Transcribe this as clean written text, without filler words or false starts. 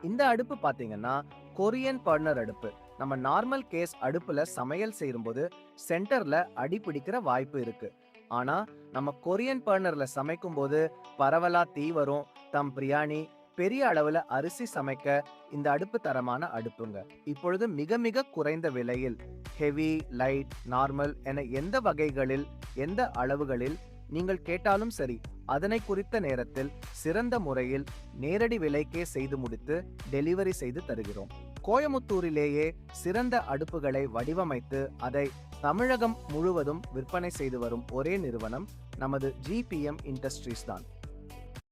இந்த அடுப்பு பாத்தீங்கன்னா கொரியன் பர்னர் அடுப்பு. நம்ம நார்மல் கேஸ் அடுப்புல சமையல் செய்யும்போது சென்டர்ல அடி பிடிக்கிற வாய்ப்பு இருக்கு. ஆனா நம்ம கொரியன் பர்னர்ல சமைக்கும் போது பரவலா தீ வரும். தம் பிரியாணி பெரிய அளவுல அரிசி சமைக்க இந்த அடுப்பு தரமான அடுப்புங்க. இப்பொழுது மிக மிக குறைந்த விலையில் ஹெவி, லைட், நார்மல் என எந்த வகைகளில், எந்த அளவுகளில் நீங்கள் கேட்டாலும் சரி, அதனை குறித்த நேரத்தில் சிறந்த முறையில் நேரடி விலைக்கே செய்து முடித்து டெலிவரி செய்து தருகிறோம். கோயமுத்தூரிலேயே சிறந்த அடுப்புகளை வடிவமைத்து அதை தமிழகம் முழுவதும் விற்பனை செய்து வரும் ஒரே நிறுவனம் நமது ஜிபிஎம் இண்டஸ்ட்ரீஸ் தான்.